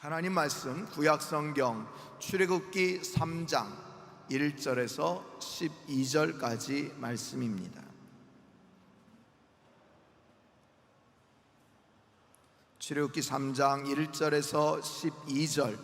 하나님 말씀 구약성경 출애굽기 3장 1절에서 12절까지 말씀입니다. 출애굽기 3장 1절에서 12절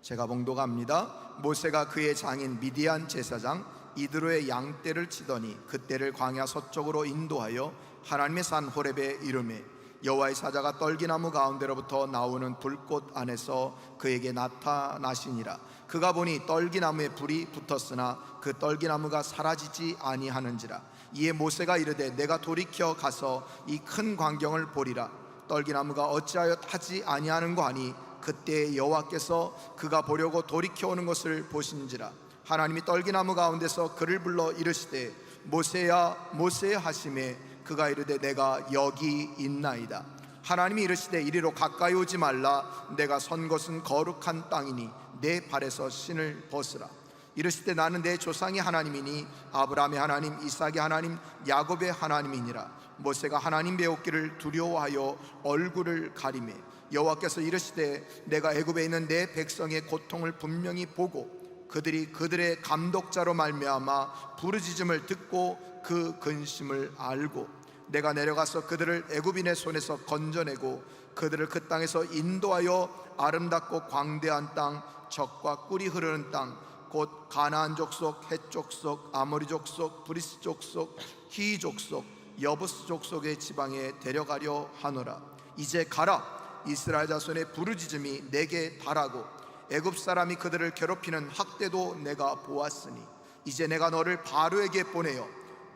제가 봉독합니다. 모세가 그의 장인 미디안 제사장 이드로의 양떼를 치더니 그떼를 광야 서쪽으로 인도하여 하나님의 산 호렙에 이르매 여호와의 사자가 떨기나무 가운데로부터 나오는 불꽃 안에서 그에게 나타나시니라. 그가 보니 떨기나무에 불이 붙었으나 그 떨기나무가 사라지지 아니하는지라. 이에 모세가 이르되 내가 돌이켜 가서 이 큰 광경을 보리라. 떨기나무가 어찌하여 타지 아니하는고 하니 그때 여호와께서 그가 보려고 돌이켜 오는 것을 보신지라. 하나님이 떨기나무 가운데서 그를 불러 이르시되 모세야 모세야 하시매 그가 이르되 내가 여기 있나이다. 하나님이 이르시되 이리로 가까이 오지 말라. 내가 선 곳은 거룩한 땅이니 내 발에서 신을 벗으라. 이르시되 나는 내 조상의 하나님이니 아브라함의 하나님 이삭의 하나님 야곱의 하나님이니라. 모세가 하나님 배웠기를 두려워하여 얼굴을 가리매 여호와께서 이르시되 내가 애굽에 있는 내 백성의 고통을 분명히 보고 그들이 그들의 감독자로 말미암아 부르짖음을 듣고 그 근심을 알고 내가 내려가서 그들을 애굽인의 손에서 건져내고 그들을 그 땅에서 인도하여 아름답고 광대한 땅 젖과 꿀이 흐르는 땅 곧 가나안 족속, 헷 족속, 아모리 족속, 브리스 족속, 히 족속, 여부스 족속의 지방에 데려가려 하노라. 이제 가라. 이스라엘 자손의 부르짖음이 내게 달하고 애굽 사람이 그들을 괴롭히는 학대도 내가 보았으니 이제 내가 너를 바로에게 보내어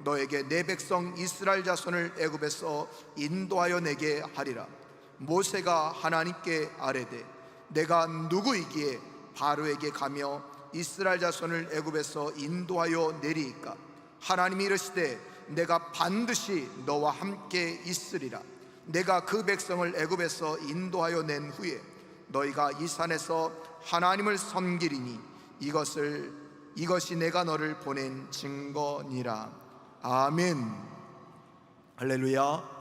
너에게 내 백성 이스라엘 자손을 애굽에서 인도하여 내게 하리라. 모세가 하나님께 아뢰되 내가 누구이기에 바로에게 가며 이스라엘 자손을 애굽에서 인도하여 내리이까. 하나님이 이르시되 내가 반드시 너와 함께 있으리라. 내가 그 백성을 애굽에서 인도하여 낸 후에 너희가 이 산에서 하나님을 섬기리니 이것이 내가 너를 보낸 증거니라. 아멘. 할렐루야.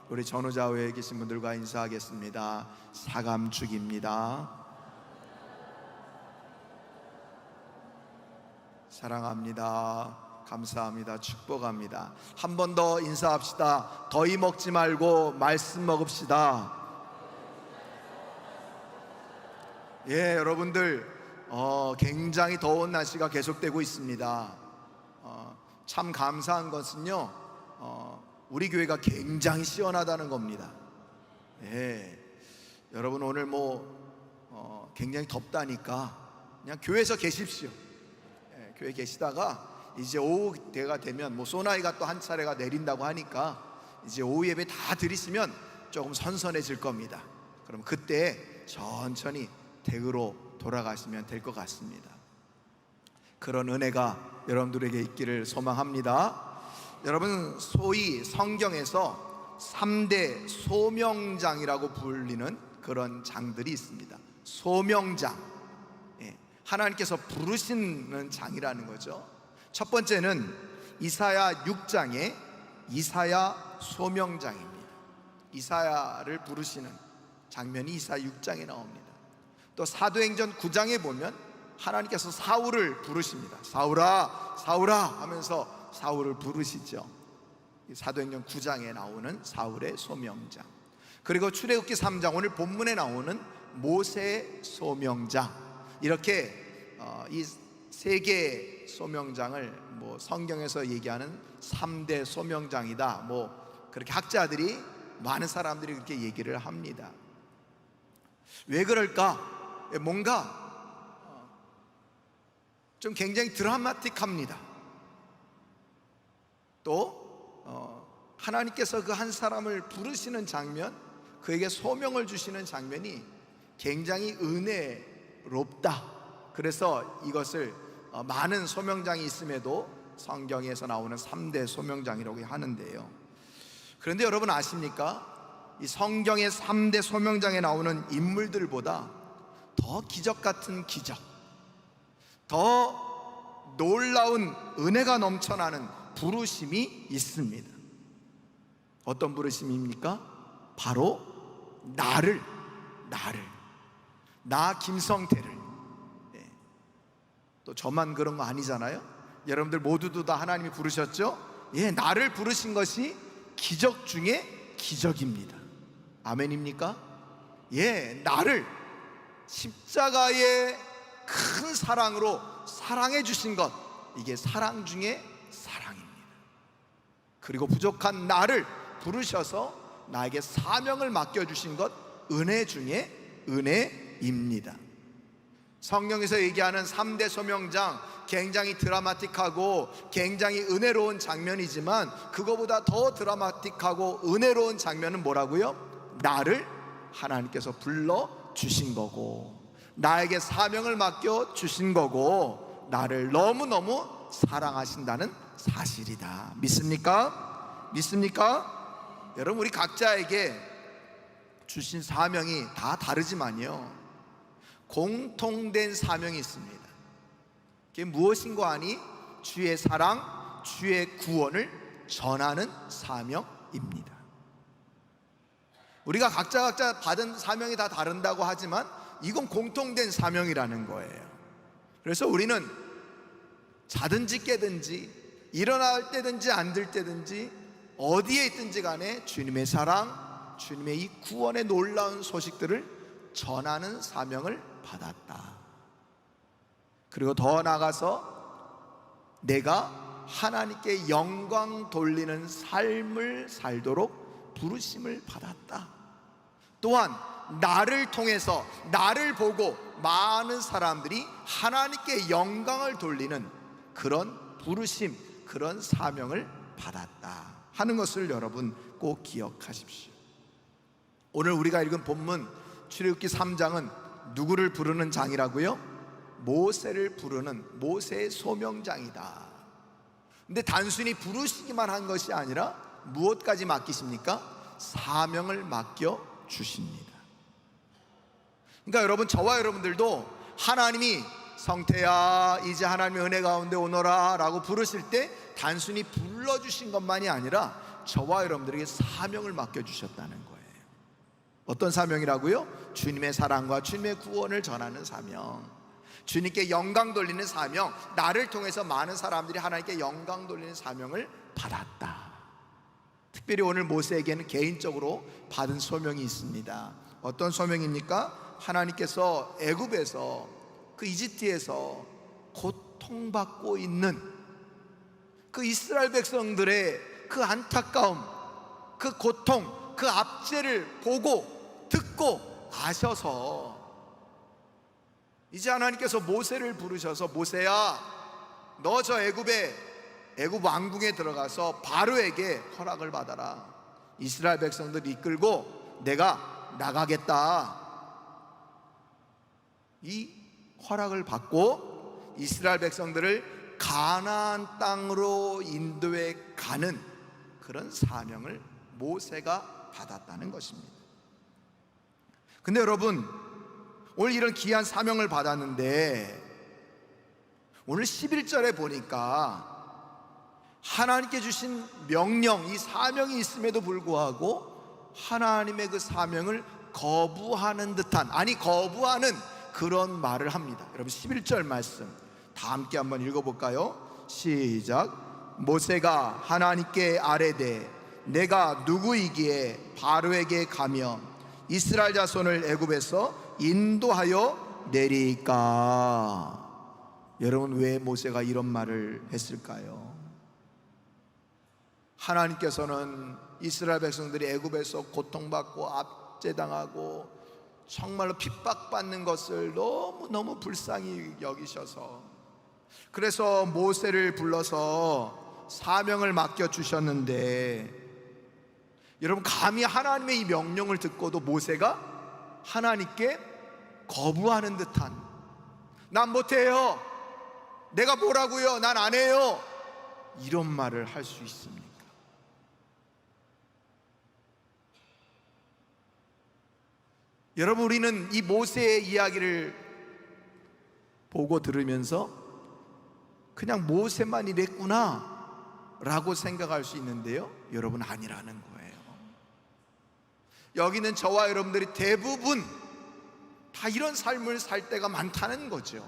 우리 전후좌우에 계신 분들과 인사하겠습니다. 사감축입니다. 사랑합니다. 감사합니다. 축복합니다. 한 번 더 인사합시다. 더위 먹지 말고 말씀 먹읍시다. 예, 여러분들 굉장히 더운 날씨가 계속되고 있습니다. 참 감사한 것은요, 우리 교회가 굉장히 시원하다는 겁니다. 예, 여러분 오늘 굉장히 덥다니까 그냥 교회에서 계십시오. 예, 교회 계시다가 이제 오후 때가 되면 소나기가 또 한 차례가 내린다고 하니까 이제 오후 예배 다 드리시면 조금 선선해질 겁니다. 그럼 그때 천천히 댁으로 돌아가시면 될 것 같습니다. 그런 은혜가 여러분들에게 있기를 소망합니다. 여러분, 소위 성경에서 3대 소명장이라고 불리는 그런 장들이 있습니다. 소명장, 하나님께서 부르시는 장이라는 거죠. 첫 번째는 이사야 6장의 이사야 소명장입니다. 이사야를 부르시는 장면이 이사야 6장에 나옵니다. 또 사도행전 9장에 보면 하나님께서 사울을 부르십니다. 사울아 사울아 하면서 사울을 부르시죠. 사도행전 9장에 나오는 사울의 소명장, 그리고 출애굽기 3장 오늘 본문에 나오는 모세의 소명장, 이렇게 이 세 개의 소명장을 성경에서 얘기하는 3대 소명장이다, 그렇게 학자들이, 많은 사람들이 그렇게 얘기를 합니다. 왜 그럴까? 뭔가 좀 굉장히 드라마틱합니다. 또 하나님께서 그 한 사람을 부르시는 장면, 그에게 소명을 주시는 장면이 굉장히 은혜롭다. 그래서 이것을 많은 소명장이 있음에도 성경에서 나오는 3대 소명장이라고 하는데요. 그런데 여러분 아십니까? 이 성경의 3대 소명장에 나오는 인물들보다 더 기적 같은 기적, 더 놀라운 은혜가 넘쳐나는 부르심이 있습니다. 어떤 부르심입니까? 바로 나를 나 김성태를, 또 저만 그런 거 아니잖아요. 여러분들 모두도 다 하나님이 부르셨죠? 나를 부르신 것이 기적 중에 기적입니다. 아멘입니까? 나를 십자가의 큰 사랑으로 사랑해 주신 것, 이게 사랑 중에 사랑입니다. 그리고 부족한 나를 부르셔서 나에게 사명을 맡겨주신 것, 은혜 중에 은혜입니다. 성경에서 얘기하는 3대 소명장, 굉장히 드라마틱하고 굉장히 은혜로운 장면이지만 그거보다 더 드라마틱하고 은혜로운 장면은 뭐라고요? 나를 하나님께서 불러주신 거고, 나에게 사명을 맡겨주신 거고, 나를 너무너무 사랑하신다는 사실이다. 믿습니까? 믿습니까? 여러분, 우리 각자에게 주신 사명이 다 다르지만요, 공통된 사명이 있습니다. 그게 무엇인고 하니 주의 사랑, 주의 구원을 전하는 사명입니다. 우리가 각자 받은 사명이 다 다른다고 하지만 이건 공통된 사명이라는 거예요. 그래서 우리는 자든지 깨든지 일어날 때든지 앉을 때든지 어디에 있든지 간에 주님의 사랑, 주님의 이 구원의 놀라운 소식들을 전하는 사명을 받았다. 그리고 더 나아가서 내가 하나님께 영광 돌리는 삶을 살도록 부르심을 받았다. 또한 나를 통해서, 나를 보고 많은 사람들이 하나님께 영광을 돌리는 그런 부르심, 그런 사명을 받았다 하는 것을 여러분 꼭 기억하십시오. 오늘 우리가 읽은 본문 출애굽기 3장은 누구를 부르는 장이라고요? 모세를 부르는 모세의 소명장이다. 근데 단순히 부르시기만 한 것이 아니라 무엇까지 맡기십니까? 사명을 맡겨 주십니다. 그러니까 여러분, 저와 여러분들도 하나님이 성태야 이제 하나님의 은혜 가운데 오너라 라고 부르실 때 단순히 불러주신 것만이 아니라 저와 여러분들에게 사명을 맡겨주셨다는 거예요. 어떤 사명이라고요? 주님의 사랑과 주님의 구원을 전하는 사명, 주님께 영광 돌리는 사명, 나를 통해서 많은 사람들이 하나님께 영광 돌리는 사명을 받았다. 특별히 오늘 모세에게는 개인적으로 받은 소명이 있습니다. 어떤 소명입니까? 하나님께서 애굽에서, 그 이집트에서 고통받고 있는 그 이스라엘 백성들의 그 안타까움, 그 고통, 그 압제를 보고 듣고 아셔서 이제 하나님께서 모세를 부르셔서, 모세야 너 저 애굽 왕궁에 들어가서 바로에게 허락을 받아라. 이스라엘 백성들 이끌고 내가 나가겠다. 이 허락을 받고 이스라엘 백성들을 가나안 땅으로 인도해 가는 그런 사명을 모세가 받았다는 것입니다. 근데 여러분, 오늘 이런 귀한 사명을 받았는데 오늘 11절에 보니까 하나님께 주신 명령, 이 사명이 있음에도 불구하고 하나님의 그 사명을 거부하는 듯한, 아니 거부하는 그런 말을 합니다. 여러분 11절 말씀 다 함께 한번 읽어볼까요? 시작. 모세가 하나님께 아뢰되 내가 누구이기에 바로에게 가며 이스라엘 자손을 애굽에서 인도하여 내리까? 여러분, 왜 모세가 이런 말을 했을까요? 하나님께서는 이스라엘 백성들이 애굽에서 고통받고 압제당하고 정말로 핍박받는 것을 너무너무 불쌍히 여기셔서, 그래서 모세를 불러서 사명을 맡겨주셨는데, 여러분 감히 하나님의 이 명령을 듣고도 모세가 하나님께 거부하는 듯한, 난 못해요, 내가 뭐라고요, 난 안 해요, 이런 말을 할 수 있습니까? 여러분, 우리는 이 모세의 이야기를 보고 들으면서 그냥 모세만 이랬구나 라고 생각할 수 있는데요, 여러분 아니라는 거예요. 여기는 저와 여러분들이 대부분 이런 삶을 살 때가 많다는 거죠.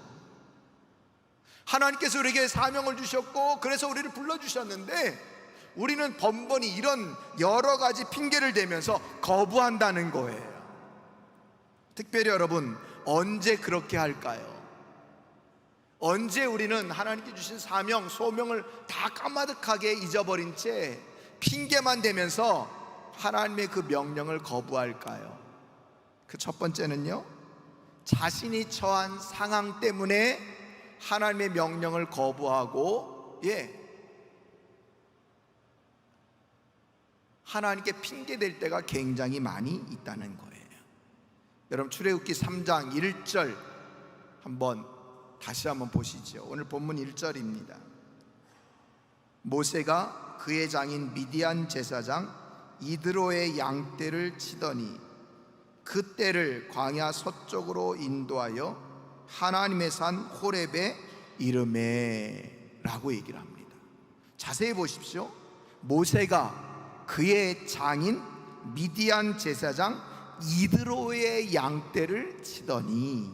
하나님께서 우리에게 사명을 주셨고 그래서 우리를 불러주셨는데 우리는 번번이 이런 여러 가지 핑계를 대면서 거부한다는 거예요. 특별히 여러분, 언제 그렇게 할까요? 언제 우리는 하나님께 주신 사명, 소명을 다 까마득하게 잊어버린 채 핑계만 대면서 하나님의 그 명령을 거부할까요? 그 첫 번째는요, 자신이 처한 상황 때문에 하나님의 명령을 거부하고 하나님께 핑계댈 때가 굉장히 많이 있다는 거예요. 여러분, 출애굽기 3장 1절 다시 한번 보시죠. 오늘 본문 1절입니다. 모세가 그의 장인 미디안 제사장 이드로의 양떼를 치더니 그 떼를 광야 서쪽으로 인도하여 하나님의 산 호렙에 이르매 라고 얘기를 합니다. 자세히 보십시오. 모세가 그의 장인 미디안 제사장 이드로의 양떼를 치더니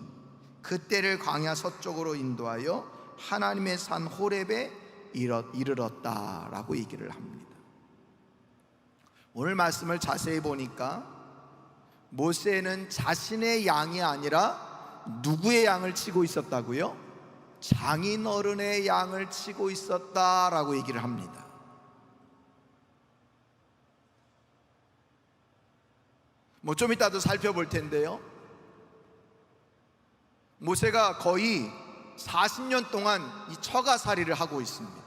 그 떼를 광야 서쪽으로 인도하여 하나님의 산 호렙에 이르렀다라고 얘기를 합니다. 오늘 말씀을 자세히 보니까 모세는 자신의 양이 아니라 누구의 양을 치고 있었다고요? 장인 어른의 양을 치고 있었다라고 얘기를 합니다. 좀 이따도 살펴볼 텐데요, 모세가 거의 40년 동안 이 처가살이를 하고 있습니다.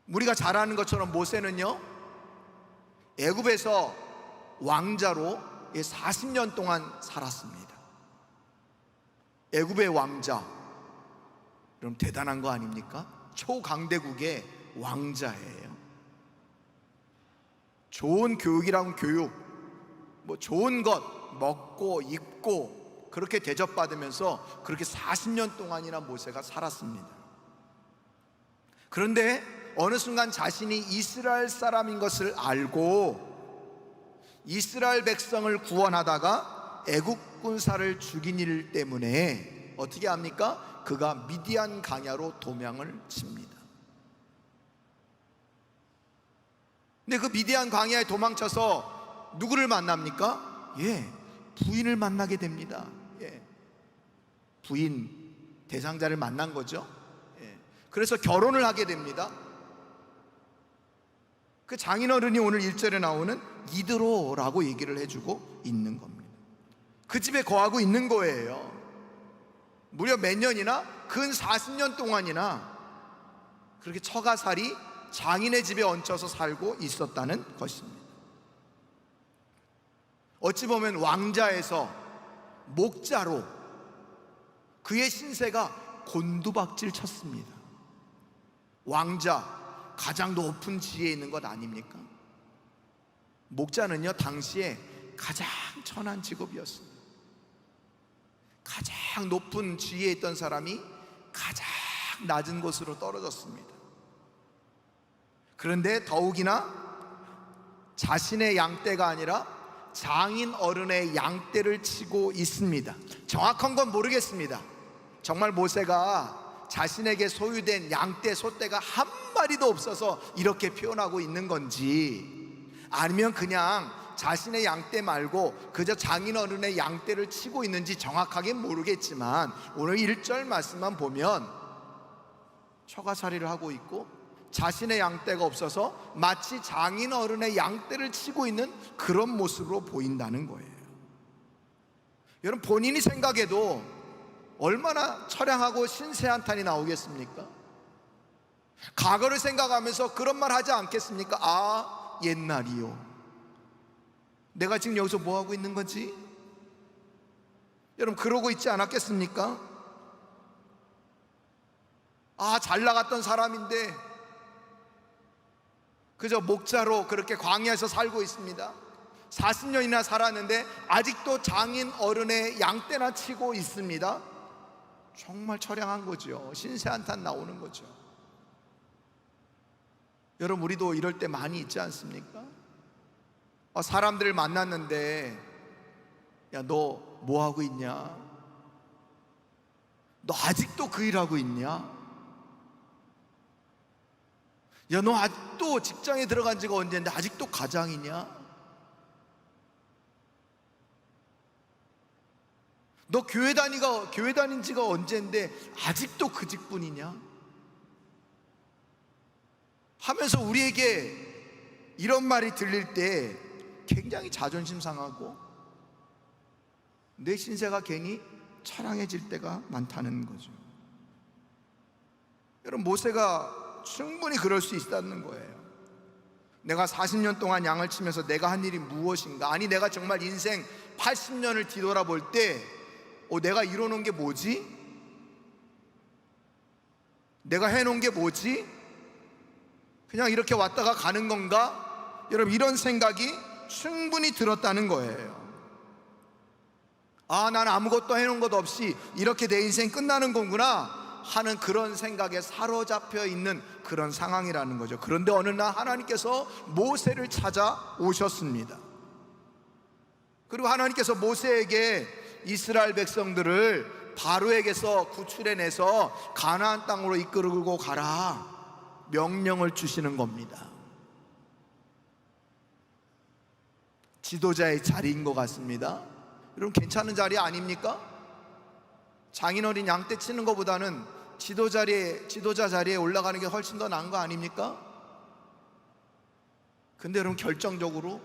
우리가 잘 아는 것처럼 모세는요, 애굽에서 왕자로 40년 동안 살았습니다. 애굽의 왕자, 그럼 대단한 거 아닙니까? 초강대국의 왕자예요. 좋은 교육이랑 교육, 좋은 것 먹고 입고 그렇게 대접받으면서 그렇게 40년 동안이나 모세가 살았습니다. 그런데 어느 순간 자신이 이스라엘 사람인 것을 알고 이스라엘 백성을 구원하다가 애국 군사를 죽인 일 때문에 어떻게 합니까? 그가 미디안 광야로 도망을 칩니다. 근데 그 미디안 광야에 도망쳐서 누구를 만납니까? 부인을 만나게 됩니다. 부인 대상자를 만난 거죠. 그래서 결혼을 하게 됩니다. 그 장인어른이 오늘 1절에 나오는 이드로라고 얘기를 해주고 있는 겁니다. 그 집에 거하고 있는 거예요. 무려 몇 년이나? 근 40년 동안이나 그렇게 처가살이 장인의 집에 얹혀서 살고 있었다는 것입니다. 어찌 보면 왕자에서 목자로 그의 신세가 곤두박질 쳤습니다. 왕자, 가장 높은 지위에 있는 것 아닙니까? 목자는요, 당시에 가장 천한 직업이었습니다. 가장 높은 지위에 있던 사람이 가장 낮은 곳으로 떨어졌습니다. 그런데 더욱이나 자신의 양떼가 아니라 장인 어른의 양떼를 치고 있습니다. 정확한 건 모르겠습니다. 정말 모세가 자신에게 소유된 양떼, 소떼가 한 마리도 없어서 이렇게 표현하고 있는 건지, 아니면 그냥 자신의 양떼 말고 그저 장인 어른의 양떼를 치고 있는지 정확하게 모르겠지만 오늘 1절 말씀만 보면 처가살이를 하고 있고 자신의 양떼가 없어서 마치 장인 어른의 양떼를 치고 있는 그런 모습으로 보인다는 거예요. 여러분, 본인이 생각해도 얼마나 처량하고 신세한탄이 나오겠습니까? 과거를 생각하면서 그런 말 하지 않겠습니까? 아, 옛날이요. 내가 지금 여기서 뭐 하고 있는 거지? 여러분, 그러고 있지 않았겠습니까? 아, 잘 나갔던 사람인데 그저 목자로 그렇게 광야에서 살고 있습니다. 40년이나 살았는데 아직도 장인 어른의 양떼나 치고 있습니다. 정말 처량한 거죠. 신세한탄 나오는 거죠. 여러분, 우리도 이럴 때 많이 있지 않습니까? 사람들을 만났는데 야, 너 뭐 하고 있냐? 너 아직도 그 일하고 있냐? 야, 너 아직도 직장에 들어간 지가 언제인데 아직도 과장이냐? 너 교회 다닌 지가 언제인데 아직도 그 직분이냐? 하면서 우리에게 이런 말이 들릴 때 굉장히 자존심 상하고 내 신세가 괜히 처량해질 때가 많다는 거죠. 여러분, 모세가 충분히 그럴 수 있었는 거예요. 내가 40년 동안 양을 치면서 내가 한 일이 무엇인가? 아니, 내가 정말 인생 80년을 뒤돌아볼 때 내가 이뤄놓은 게 뭐지? 내가 해놓은 게 뭐지? 그냥 이렇게 왔다가 가는 건가? 여러분, 이런 생각이 충분히 들었다는 거예요. 아, 난 아무것도 해놓은 것 없이 이렇게 내 인생 끝나는 거구나 하는 그런 생각에 사로잡혀 있는 그런 상황이라는 거죠. 그런데 어느 날 하나님께서 모세를 찾아오셨습니다. 그리고 하나님께서 모세에게 이스라엘 백성들을 바로에게서 구출해내서 가나안 땅으로 이끌고 가라 명령을 주시는 겁니다. 지도자의 자리인 것 같습니다. 여러분, 괜찮은 자리 아닙니까? 장인어린 양떼 치는 것보다는 지도자 자리에 올라가는 게 훨씬 더 나은 거 아닙니까? 근데 여러분, 결정적으로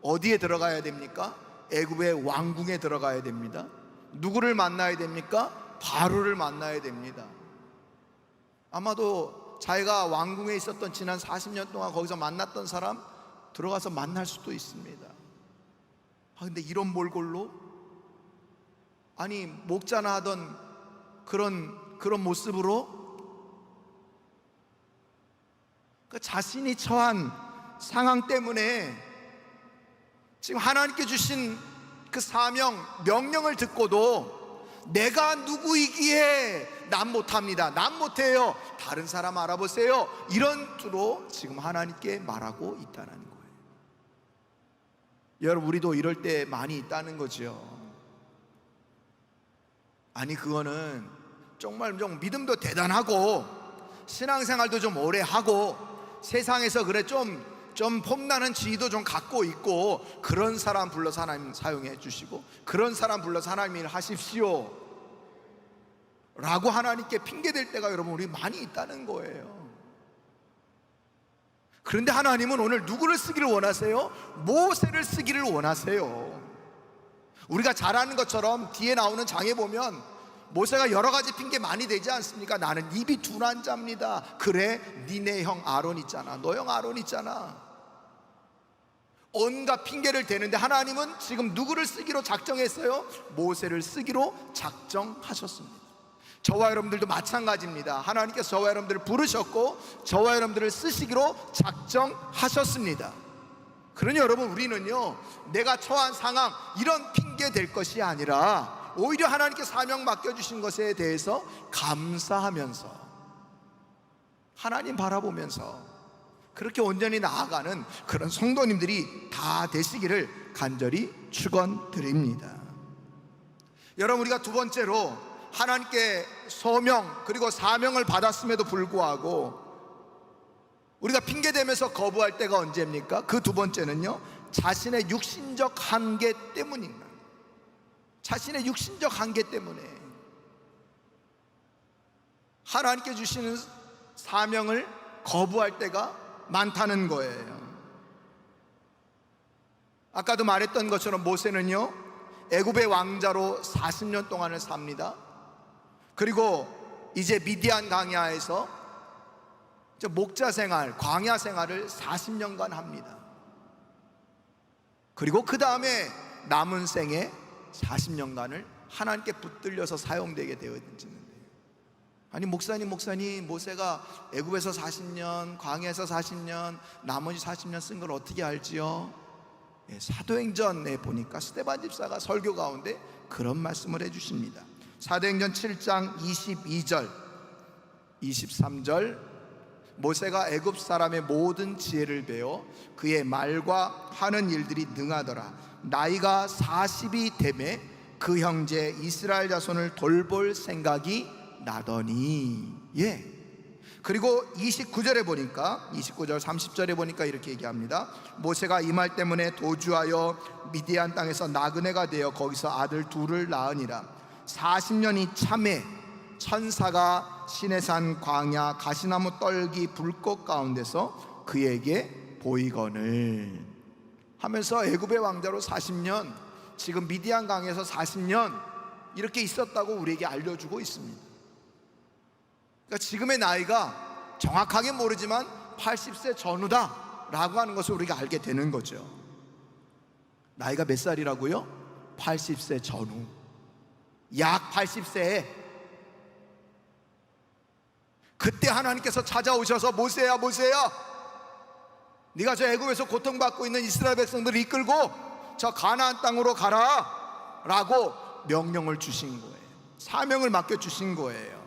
어디에 들어가야 됩니까? 애굽의 왕궁에 들어가야 됩니다. 누구를 만나야 됩니까? 바로를 만나야 됩니다. 아마도 자기가 왕궁에 있었던 지난 40년 동안 거기서 만났던 사람 들어가서 만날 수도 있습니다. 근데 이런 몰골로, 아니, 목자나 하던 그런 모습으로 자신이 처한 상황 때문에 지금 하나님께 주신 그 사명, 명령을 듣고도 내가 누구이기에 난 못합니다, 난 못해요, 다른 사람 알아보세요, 이런 투로 지금 하나님께 말하고 있다는 거예요. 여러분, 우리도 이럴 때 많이 있다는 거죠. 아니, 그거는 정말 좀 믿음도 대단하고 신앙생활도 좀 오래 하고 세상에서 그래 좀 폼나는 지위도 좀 갖고 있고 그런 사람 불러서 하나님 사용해 주시고 그런 사람 불러서 하나님 일 하십시오 라고 하나님께 핑계댈 때가 여러분, 우리 많이 있다는 거예요. 그런데 하나님은 오늘 누구를 쓰기를 원하세요? 모세를 쓰기를 원하세요. 우리가 잘 아는 것처럼 뒤에 나오는 장에 보면 모세가 여러 가지 핑계 많이 대지 않습니까? 나는 입이 둔한 자입니다. 그래, 니네 형 아론 있잖아, 너 형 아론 있잖아. 온갖 핑계를 대는데 하나님은 지금 누구를 쓰기로 작정했어요? 모세를 쓰기로 작정하셨습니다. 저와 여러분들도 마찬가지입니다. 하나님께서 저와 여러분들을 부르셨고 저와 여러분들을 쓰시기로 작정하셨습니다. 그러니 여러분, 우리는요, 내가 처한 상황 이런 핑계 될 것이 아니라 오히려 하나님께 사명 맡겨주신 것에 대해서 감사하면서 하나님 바라보면서 그렇게 온전히 나아가는 그런 성도님들이 다 되시기를 간절히 축원드립니다. 여러분, 우리가 두 번째로 하나님께 소명 그리고 사명을 받았음에도 불구하고 우리가 핑계대면서 거부할 때가 언제입니까? 그 두 번째는요, 자신의 육신적 한계 때문입니다. 자신의 육신적 한계 때문에 하나님께 주시는 사명을 거부할 때가 많다는 거예요. 아까도 말했던 것처럼 모세는요, 애굽의 왕자로 40년 동안을 삽니다. 그리고 이제 미디안 광야에서 목자 생활, 광야 생활을 40년간 합니다. 그리고 그 다음에 남은 생에 40년간을 하나님께 붙들려서 사용되게 되어지는데, 아니 목사님 모세가 애굽에서 40년, 광야에서 40년, 나머지 40년 쓴 걸 어떻게 알지요? 사도행전에 보니까 스데반 집사가 설교 가운데 그런 말씀을 해주십니다. 사도행전 7장 22절 23절 모세가 애굽 사람의 모든 지혜를 배워 그의 말과 하는 일들이 능하더라. 나이가 40이 되매 그 형제 이스라엘 자손을 돌볼 생각이 나더니. 그리고 29절에 보니까 29절 30절에 보니까 이렇게 얘기합니다. 모세가 이 말 때문에 도주하여 미디안 땅에서 나그네가 되어 거기서 아들 둘을 낳으니라. 40년이 참에 천사가 시내산 광야 가시나무 떨기 불꽃 가운데서 그에게 보이거늘 하면서 애굽의 왕자로 40년, 지금 미디안 강에서 40년 이렇게 있었다고 우리에게 알려주고 있습니다. 그러니까 지금의 나이가 정확하게 모르지만 80세 전후다 라고 하는 것을 우리가 알게 되는 거죠. 나이가 몇 살이라고요? 80세 전후, 약 80세에 그때 하나님께서 찾아오셔서 모세야 모세야, 네가 저 애굽에서 고통받고 있는 이스라엘 백성들을 이끌고 저 가나안 땅으로 가라 라고 명령을 주신 거예요. 사명을 맡겨주신 거예요.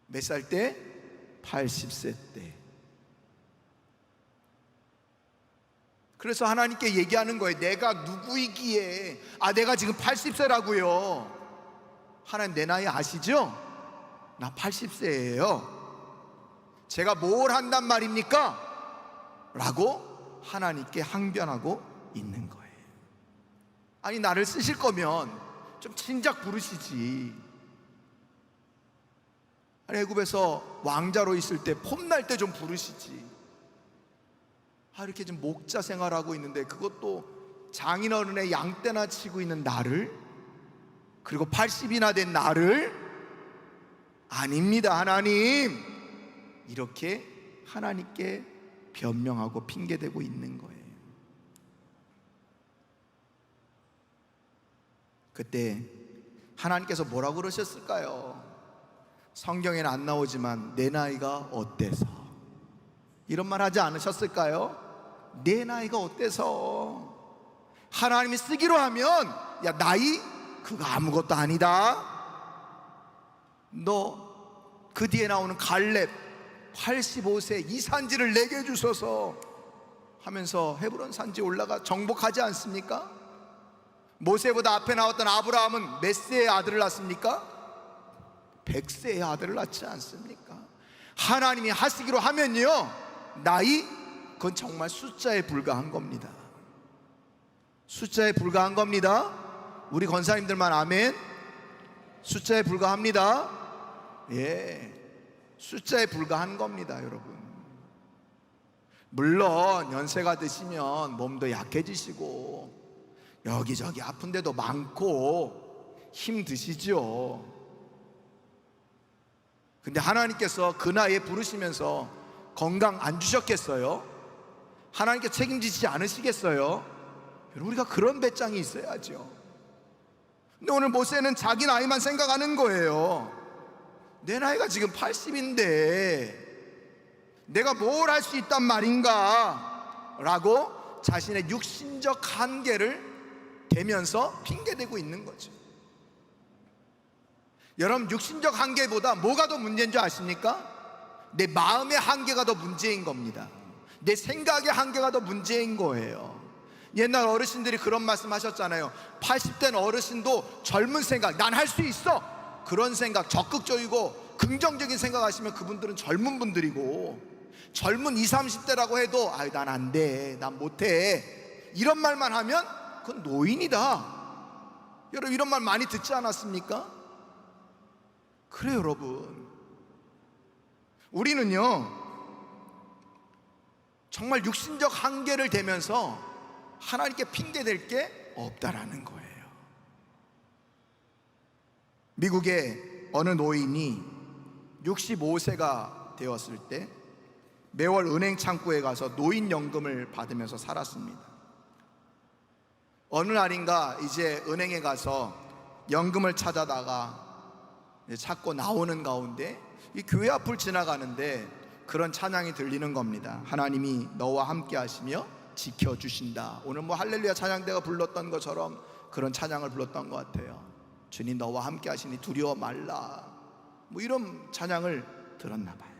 몇 살 때? 80세 때. 그래서 하나님께 얘기하는 거예요. 내가 누구이기에, 내가 지금 80세라고요 하나님 내 나이 아시죠? 나 80세예요 제가 뭘 한단 말입니까? 라고 하나님께 항변하고 있는 거예요. 아니, 나를 쓰실 거면 좀 진작 부르시지. 애굽에서 왕자로 있을 때 폼날 때 좀 부르시지. 이렇게 좀 목자 생활하고 있는데, 그것도 장인어른의 양떼나 치고 있는 나를, 그리고 80이나 된 나를, 아닙니다 하나님, 이렇게 하나님께 변명하고 핑계대고 있는 거예요. 그때 하나님께서 뭐라고 그러셨을까요? 성경에는 안 나오지만 내 나이가 어때서, 이런 말 하지 않으셨을까요? 내 나이가 어때서. 하나님이 쓰기로 하면, 야, 나이 그거 아무것도 아니다. 너 그 뒤에 나오는 갈렙 85세 이 산지를 내게 주소서 하면서 헤브론 산지에 올라가 정복하지 않습니까? 모세보다 앞에 나왔던 아브라함은 몇 세의 아들을 낳습니까? 100세의 아들을 낳지 않습니까? 하나님이 하시기로 하면요, 나이 그건 정말 숫자에 불과한 겁니다. 숫자에 불과한 겁니다. 우리 권사님들만 아멘. 숫자에 불과합니다. 숫자에 불과한 겁니다, 여러분. 물론 연세가 드시면 몸도 약해지시고 여기저기 아픈 데도 많고 힘드시죠. 근데 하나님께서 그 나이에 부르시면서 건강 안 주셨겠어요? 하나님께 책임지지 않으시겠어요? 우리가 그런 배짱이 있어야죠. 근데 오늘 모세는 자기 나이만 생각하는 거예요. 내 나이가 지금 80인데 내가 뭘 할 수 있단 말인가 라고 자신의 육신적 한계를 대면서 핑계대고 있는 거죠. 여러분, 육신적 한계보다 뭐가 더 문제인 줄 아십니까? 내 마음의 한계가 더 문제인 겁니다. 내 생각의 한계가 더 문제인 거예요. 옛날 어르신들이 그런 말씀 하셨잖아요. 80된 어르신도 젊은 생각, 난 할 수 있어, 그런 생각, 적극적이고 긍정적인 생각 하시면 그분들은 젊은 분들이고, 젊은 20, 30대라고 해도 난 안 돼, 난 못해, 이런 말만 하면 그건 노인이다. 여러분, 이런 말 많이 듣지 않았습니까? 그래요, 여러분. 우리는요, 정말 육신적 한계를 대면서 하나님께 핑계댈 게 없다라는 거예요. 미국의 어느 노인이 65세가 되었을 때 매월 은행 창구에 가서 노인연금을 받으면서 살았습니다. 어느 날인가 이제 은행에 가서 연금을 찾아다가 찾고 나오는 가운데 이 교회 앞을 지나가는데 그런 찬양이 들리는 겁니다. 하나님이 너와 함께 하시며 지켜주신다. 오늘 뭐 할렐루야 찬양대가 불렀던 것처럼 그런 찬양을 불렀던 것 같아요. 주님 너와 함께 하시니 두려워 말라, 뭐 이런 찬양을 들었나 봐요.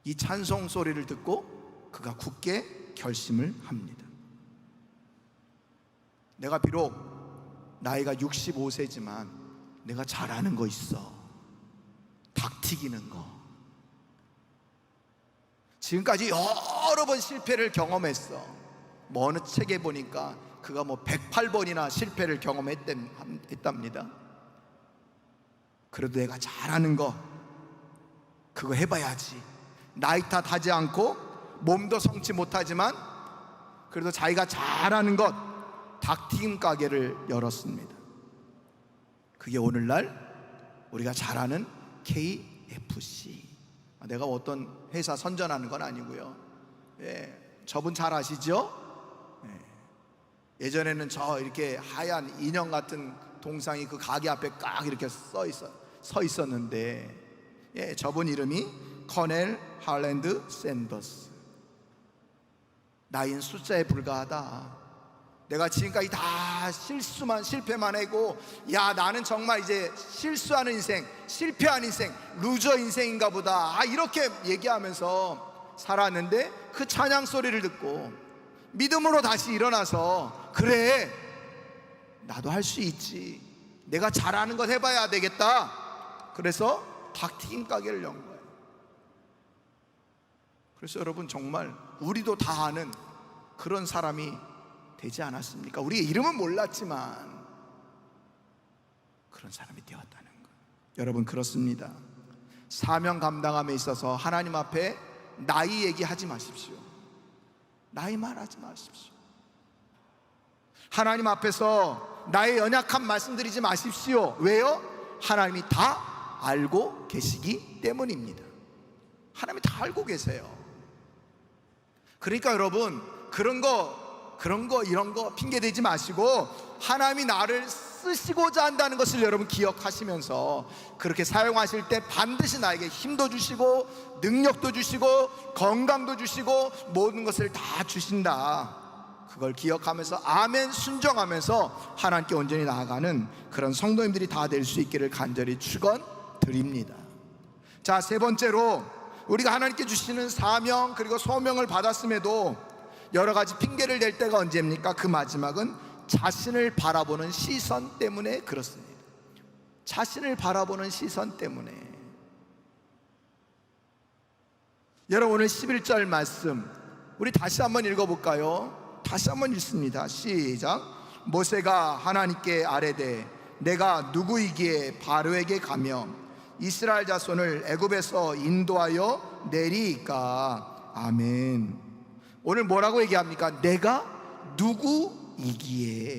이 찬송 소리를 듣고 그가 굳게 결심을 합니다. 내가 비록 나이가 65세지만 내가 잘하는 거 있어. 닭 튀기는 거. 지금까지 여러 번 실패를 경험했어. 뭐 어느 책에 보니까 그가 뭐 108번이나 실패를 경험했답니다. 그래도 내가 잘하는 거 그거 해봐야지. 나이 탓하지 않고 몸도 성치 못하지만 그래도 자기가 잘하는 것 닭튀김 가게를 열었습니다. 그게 오늘날 우리가 잘 아는 KFC. 내가 어떤 회사 선전하는 건 아니고요. 저분 잘 아시죠? 예전에는 저 이렇게 하얀 인형 같은 동상이 그 가게 앞에 깍 이렇게 서 있었는데, 저분 이름이 커넬 할랜드 샌더스. 나이는 숫자에 불과하다. 내가 지금까지 다 실패만 하고, 야 나는 정말 이제 실수하는 인생, 실패한 인생, 루저 인생인가 보다, 이렇게 얘기하면서 살았는데 그 찬양 소리를 듣고 믿음으로 다시 일어나서, 그래 나도 할 수 있지, 내가 잘하는 것 해봐야 되겠다. 그래서 닭튀김 가게를 연 거예요. 그래서 여러분, 정말 우리도 다 아는 그런 사람이 되지 않았습니까? 우리의 이름은 몰랐지만 그런 사람이 되었다는 것. 여러분, 그렇습니다. 사명 감당함에 있어서 하나님 앞에 나이 얘기하지 마십시오. 나이 말하지 마십시오. 하나님 앞에서 나의 연약함 말씀드리지 마십시오. 왜요? 하나님이 다 알고 계시기 때문입니다. 하나님이 다 알고 계세요. 그러니까 여러분, 그런 거 이런 거 핑계 대지 마시고 하나님이 나를 쓰시고자 한다는 것을 여러분 기억하시면서 그렇게 사용하실 때 반드시 나에게 힘도 주시고 능력도 주시고 건강도 주시고 모든 것을 다 주신다. 그걸 기억하면서 아멘 순종하면서 하나님께 온전히 나아가는 그런 성도님들이 다 될 수 있기를 간절히 축원드립니다. 자, 세 번째로, 우리가 하나님께 주시는 사명 그리고 소명을 받았음에도 여러 가지 핑계를 댈 때가 언제입니까? 그 마지막은 자신을 바라보는 시선 때문에 그렇습니다. 자신을 바라보는 시선 때문에. 여러분, 오늘 11절 말씀 우리 다시 한번 읽어볼까요? 다시 한번 읽습니다. 시작. 모세가 하나님께 아뢰되 내가 누구이기에 바로에게 가며 이스라엘 자손을 애굽에서 인도하여 내리이까. 아멘. 오늘 뭐라고 얘기합니까? 내가 누구이기에.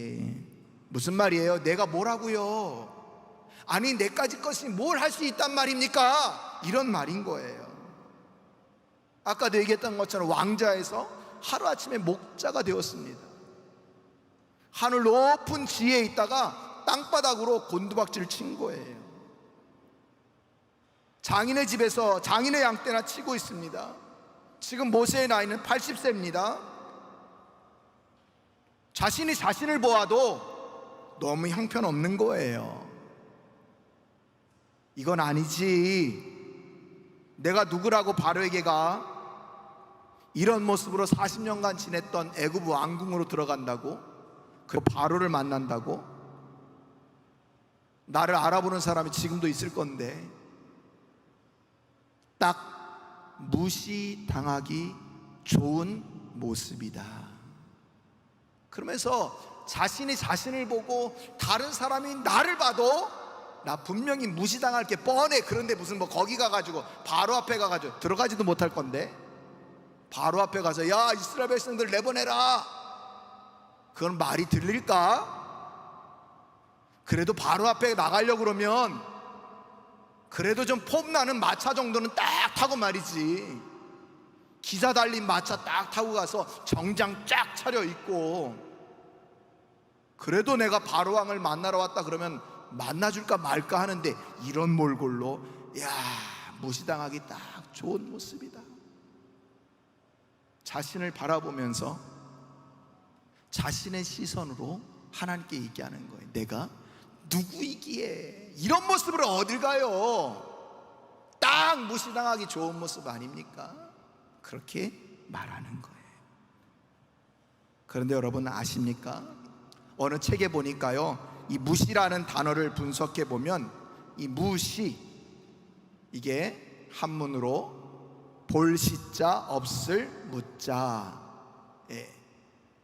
무슨 말이에요? 내가 뭐라고요? 아니, 내까지 것이 뭘 할 수 있단 말입니까? 이런 말인 거예요. 아까도 얘기했던 것처럼 왕자에서 하루아침에 목자가 되었습니다. 하늘 높은 지혜에 있다가 땅바닥으로 곤두박질을 친 거예요. 장인의 집에서 장인의 양떼나 치고 있습니다. 지금 모세의 나이는 80세입니다. 자신이 자신을 보아도 너무 형편없는 거예요. 이건 아니지. 내가 누구라고 바로에게 가? 이런 모습으로 40년간 지냈던 애굽 왕궁으로 들어간다고? 그 바로를 만난다고? 나를 알아보는 사람이 지금도 있을 건데 딱 무시당하기 좋은 모습이다. 그러면서 자신이 자신을 보고 다른 사람이 나를 봐도 나 분명히 무시당할 게 뻔해. 그런데 무슨 뭐 거기 가가지고 바로 앞에 가가지고 들어가지도 못할 건데 바로 앞에 가서 야 이스라엘 백성들 내보내라. 그건 말이 들릴까? 그래도 바로 앞에 나가려고 그러면 그래도 좀 폼나는 마차 정도는 딱 타고 말이지. 기사 달린 마차 딱 타고 가서 정장 쫙 차려입고 그래도 내가 바로왕을 만나러 왔다 그러면 만나줄까 말까 하는데 이런 몰골로 야 무시당하기 딱 좋은 모습이다. 자신을 바라보면서 자신의 시선으로 하나님께 얘기하는 거예요. 내가 누구이기에 이런 모습으로 어딜 가요? 딱 막 무시당하기 좋은 모습 아닙니까? 그렇게 말하는 거예요. 그런데 여러분 아십니까? 어느 책에 보니까요, 이 무시라는 단어를 분석해 보면 이 무시, 이게 한문으로 볼시자 없을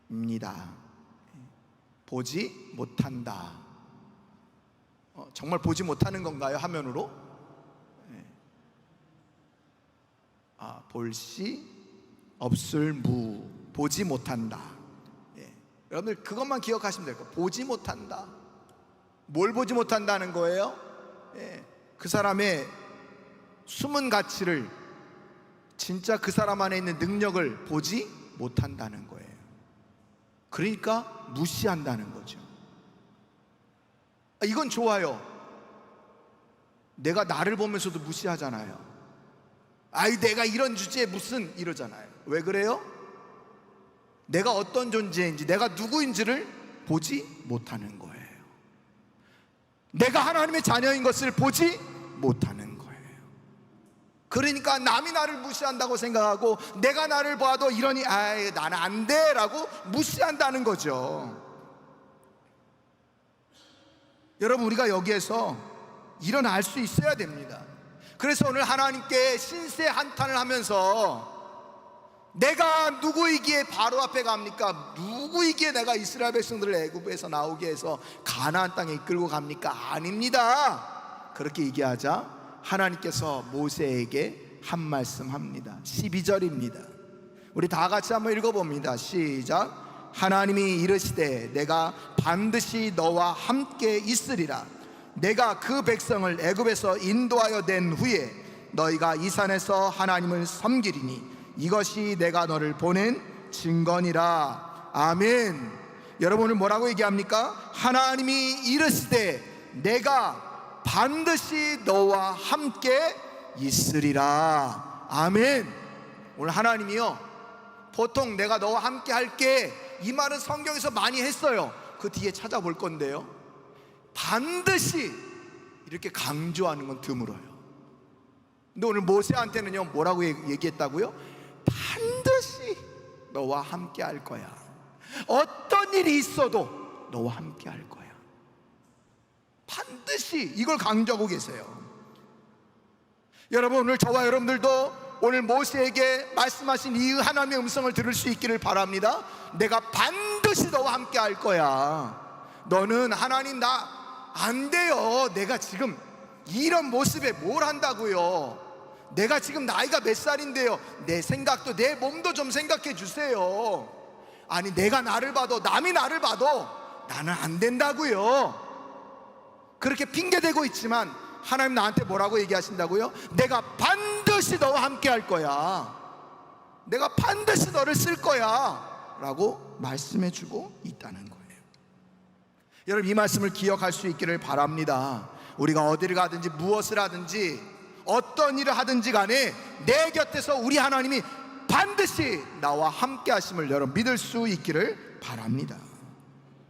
무자입니다. 보지 못한다. 정말 보지 못하는 건가요? 화면으로? 볼시 없을 무, 보지 못한다. 여러분들 그것만 기억하시면 될 거예요. 보지 못한다. 뭘 보지 못한다는 거예요? 그 사람의 숨은 가치를, 진짜 그 사람 안에 있는 능력을 보지 못한다는 거예요. 그러니까 무시한다는 거죠. 이건 좋아요. 내가 나를 보면서도 무시하잖아요. 내가 이런 주제에 무슨 이러잖아요. 왜 그래요? 내가 어떤 존재인지, 내가 누구인지를 보지 못하는 거예요. 내가 하나님의 자녀인 것을 보지 못하는 거예요. 그러니까 남이 나를 무시한다고 생각하고, 내가 나를 봐도 이러니 나는 안 돼 라고 무시한다는 거죠. 여러분, 우리가 여기에서 일어날 수 있어야 됩니다. 그래서 오늘 하나님께 신세 한탄을 하면서, 내가 누구이기에 바로 앞에 갑니까? 누구이기에 내가 이스라엘 백성들을 애굽에서 나오게 해서 가나안 땅에 이끌고 갑니까? 아닙니다. 그렇게 얘기하자 하나님께서 모세에게 한 말씀 합니다. 12절입니다 우리 다 같이 한번 읽어봅니다. 시작. 하나님이 이르시되 내가 반드시 너와 함께 있으리라. 내가 그 백성을 애굽에서 인도하여 낸 후에 너희가 이 산에서 하나님을 섬기리니 이것이 내가 너를 보낸 증거니라. 아멘. 여러분, 오늘 뭐라고 얘기합니까? 하나님이 이르시되 내가 반드시 너와 함께 있으리라. 아멘. 오늘 하나님이요, 보통 내가 너와 함께 할게, 이 말은 성경에서 많이 했어요. 그 뒤에 찾아볼 건데요, 반드시 이렇게 강조하는 건 드물어요. 근데 오늘 모세한테는요 뭐라고 얘기했다고요? 반드시 너와 함께 할 거야. 어떤 일이 있어도 너와 함께 할 거야. 반드시, 이걸 강조하고 계세요. 여러분, 오늘 저와 여러분들도 오늘 모세에게 말씀하신 이 하나님의 음성을 들을 수 있기를 바랍니다. 내가 반드시 너와 함께 할 거야. 너는 하나님 나 안 돼요. 내가 지금 이런 모습에 뭘 한다고요? 내가 지금 나이가 몇 살인데요. 내 생각도, 내 몸도 좀 생각해 주세요. 아니, 내가 나를 봐도, 남이 나를 봐도 나는 안 된다고요. 그렇게 핑계대고 있지만 하나님 나한테 뭐라고 얘기하신다고요? 내가 반드시 너와 함께 할 거야. 내가 반드시 너를 쓸 거야 라고 말씀해 주고 있다는 거예요. 여러분, 이 말씀을 기억할 수 있기를 바랍니다. 우리가 어디를 가든지 무엇을 하든지 어떤 일을 하든지 간에 내 곁에서 우리 하나님이 반드시 나와 함께 하심을 여러분 믿을 수 있기를 바랍니다.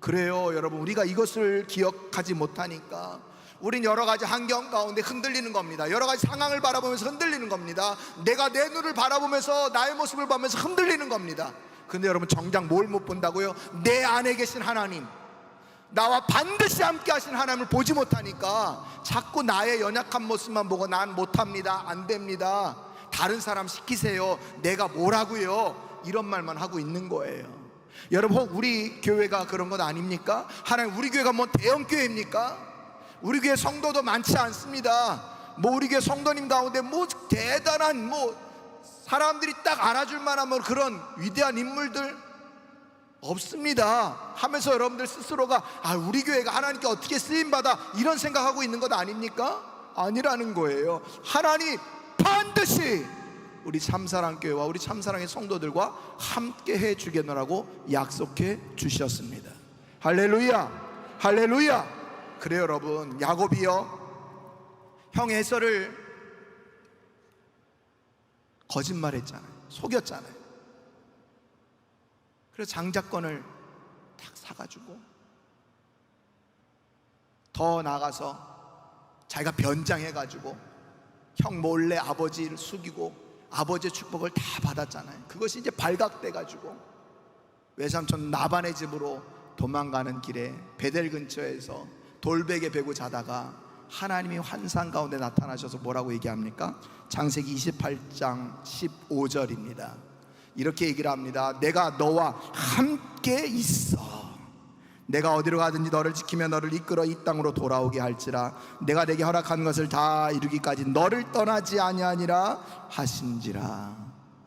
그래요, 여러분, 우리가 이것을 기억하지 못하니까 우린 여러 가지 환경 가운데 흔들리는 겁니다. 여러 가지 상황을 바라보면서 흔들리는 겁니다. 내가 내 눈을 바라보면서 나의 모습을 보면서 흔들리는 겁니다. 근데 여러분, 정작 뭘 못 본다고요? 내 안에 계신 하나님, 나와 반드시 함께 하신 하나님을 보지 못하니까 자꾸 나의 연약한 모습만 보고 난 못합니다, 안 됩니다, 다른 사람 시키세요, 내가 뭐라고요, 이런 말만 하고 있는 거예요. 여러분, 혹 우리 교회가 그런 것 아닙니까? 하나님, 우리 교회가 뭐 대형 교회입니까? 우리 교회 성도도 많지 않습니다. 뭐 우리 교회 성도님 가운데 뭐 대단한 뭐 사람들이 딱 알아줄 만한 뭐 그런 위대한 인물들 없습니다 하면서 여러분들 스스로가 우리 교회가 하나님께 어떻게 쓰임받아 이런 생각하고 있는 것 아닙니까? 아니라는 거예요. 하나님 반드시 우리 참사랑교회와 우리 참사랑의 성도들과 함께 해주겠노라고 약속해 주셨습니다. 할렐루야, 할렐루야. 그래요, 여러분, 야곱이요, 형 에서를 거짓말했잖아요. 속였잖아요. 그래서 장자권을 탁 사가지고 더 나가서 자기가 변장해가지고 형 몰래 아버지를 숙이고 아버지의 축복을 다 받았잖아요. 그것이 이제 발각돼 가지고 외삼촌 나반의 집으로 도망가는 길에 베델 근처에서 돌베개 베고 자다가 하나님이 환상 가운데 나타나셔서 뭐라고 얘기합니까? 창세기 28장 15절입니다. 이렇게 얘기를 합니다. 내가 너와 함께 있어. 내가 어디로 가든지 너를 지키며 너를 이끌어 이 땅으로 돌아오게 할지라. 내가 내게 허락한 것을 다 이루기까지 너를 떠나지 아니하니라 하신지라.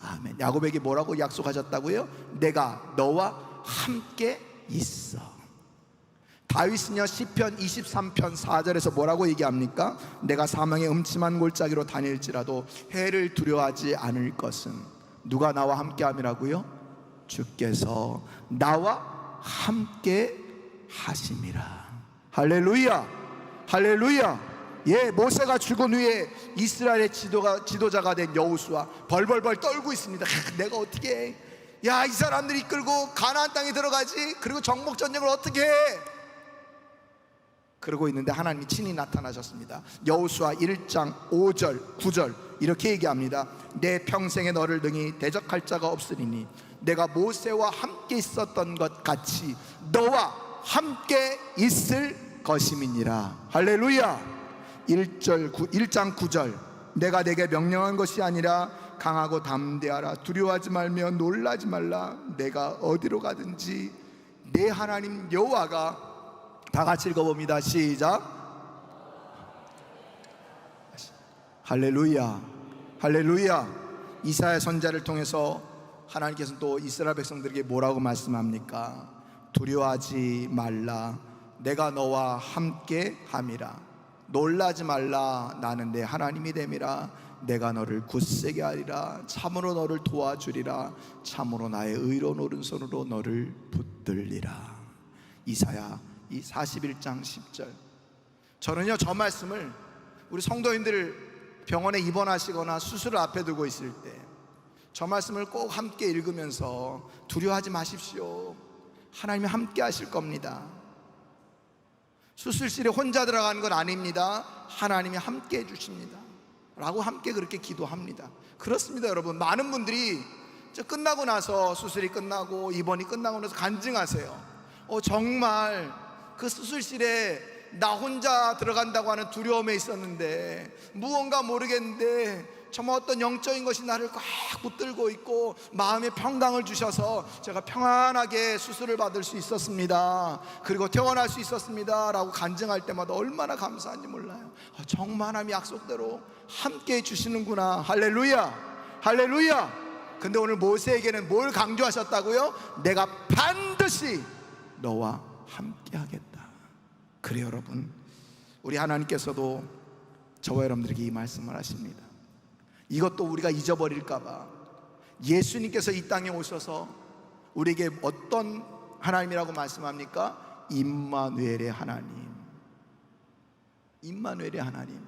아멘. 야곱에게 뭐라고 약속하셨다고요? 내가 너와 함께 있어. 다윗은요 시편 23편 4절에서 뭐라고 얘기합니까? 내가 사망의 음침한 골짜기로 다닐지라도 해를 두려워하지 않을 것은 누가 나와 함께함이라고요? 주께서 나와 함께 하심이라. 할렐루야, 할렐루야. 예, 모세가 죽은 후에 이스라엘의 지도자가 된 여호수아 벌벌벌 떨고 있습니다. 내가 어떻게 해? 야, 이 사람들 이끌고 가나안 땅에 들어가지? 그리고 정복 전쟁을 어떻게 해? 그러고 있는데 하나님이 친히 나타나셨습니다. 여호수아 1장 5절 9절 이렇게 얘기합니다. 내 평생에 너를 능히 대적할 자가 없으리니 내가 모세와 함께 있었던 것 같이 너와 함께 있을 것임이니라. 할렐루야. 1장 9절 내가 내게 명령한 것이 아니라 강하고 담대하라. 두려워하지 말며 놀라지 말라. 내가 어디로 가든지 내 하나님 여호와가, 다 같이 읽어봅니다. 시작. 할렐루야, 할렐루야. 이사야 선지자를 통해서 하나님께서는 또 이스라엘 백성들에게 뭐라고 말씀합니까? 두려워하지 말라. 내가 너와 함께 함이라. 놀라지 말라. 나는 내 하나님이 됨이라. 내가 너를 굳세게 하리라. 참으로 너를 도와주리라. 참으로 나의 의로운 오른손으로 너를 붙들리라. 이사야 41장 10절. 저는요 저 말씀을 우리 성도님들 병원에 입원하시거나 수술을 앞에 두고 있을 때 저 말씀을 꼭 함께 읽으면서 두려워하지 마십시오. 하나님이 함께 하실 겁니다. 수술실에 혼자 들어가는 건 아닙니다. 하나님이 함께 해주십니다 라고 함께 그렇게 기도합니다. 그렇습니다 여러분. 많은 분들이 끝나고 나서, 수술이 끝나고 입원이 끝나고 나서 간증하세요. 정말 그 수술실에 나 혼자 들어간다고 하는 두려움에 있었는데 무언가 모르겠는데 정말 어떤 영적인 것이 나를 꽉 붙들고 있고 마음의 평강을 주셔서 제가 평안하게 수술을 받을 수 있었습니다. 그리고 퇴원할 수 있었습니다 라고 간증할 때마다 얼마나 감사한지 몰라요. 정말 하나님 약속대로 함께 해주시는구나. 할렐루야, 할렐루야. 근데 오늘 모세에게는 뭘 강조하셨다고요? 내가 반드시 너와 함께 하겠다. 그래요 여러분, 우리 하나님께서도 저와 여러분들에게 이 말씀을 하십니다. 이것도 우리가 잊어버릴까봐 예수님께서 이 땅에 오셔서 우리에게 어떤 하나님이라고 말씀합니까? 임마누엘의 하나님, 임마누엘의 하나님.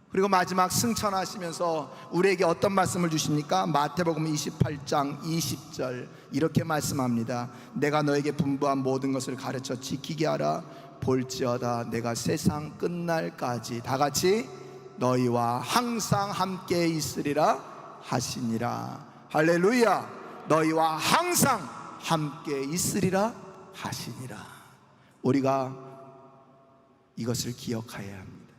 그리고 마지막 승천하시면서 우리에게 어떤 말씀을 주십니까? 마태복음 28장 20절 이렇게 말씀합니다. 내가 너에게 분부한 모든 것을 가르쳐 지키게 하라. 볼지어다 내가 세상 끝날까지, 다 같이, 너희와 항상 함께 있으리라 하시니라. 할렐루야. 너희와 항상 함께 있으리라 하시니라. 우리가 이것을 기억해야 합니다.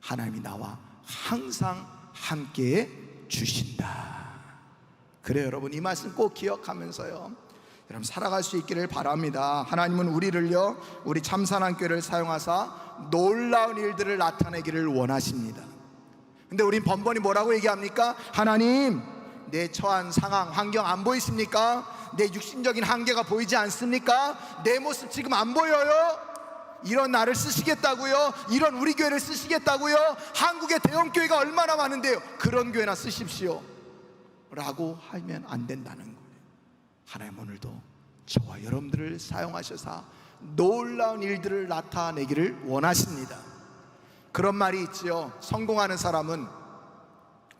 하나님이 나와 항상 함께 주신다. 그래요 여러분, 이 말씀 꼭 기억하면서요 여러분 살아갈 수 있기를 바랍니다. 하나님은 우리를요, 우리 참사랑교회를 사용하사 놀라운 일들을 나타내기를 원하십니다. 근데 우린 번번이 뭐라고 얘기합니까? 하나님, 내 처한 상황, 환경 안 보이십니까? 내 육신적인 한계가 보이지 않습니까? 내 모습 지금 안 보여요? 이런 나를 쓰시겠다고요? 이런 우리 교회를 쓰시겠다고요? 한국의 대형교회가 얼마나 많은데요. 그런 교회나 쓰십시오 라고 하면 안 된다는 거예요. 하나님 오늘도 저와 여러분들을 사용하셔서 놀라운 일들을 나타내기를 원하십니다. 그런 말이 있지요. 성공하는 사람은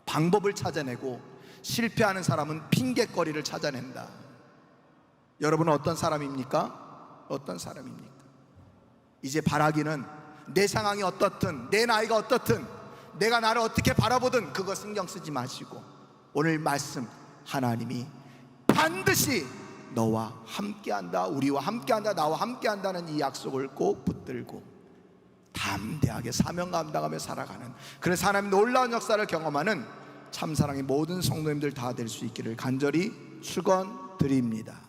방법을 찾아내고 실패하는 사람은 핑계거리를 찾아낸다. 여러분은 어떤 사람입니까? 어떤 사람입니까? 이제 바라기는 내 상황이 어떻든, 내 나이가 어떻든, 내가 나를 어떻게 바라보든 그거 신경 쓰지 마시고 오늘 말씀, 하나님이 반드시 너와 함께한다, 우리와 함께한다, 나와 함께한다는 이 약속을 꼭 붙들고 담대하게 사명 감당하며 살아가는, 그래서 하나님 놀라운 역사를 경험하는 참사랑의 모든 성도님들 다 될 수 있기를 간절히 축원드립니다.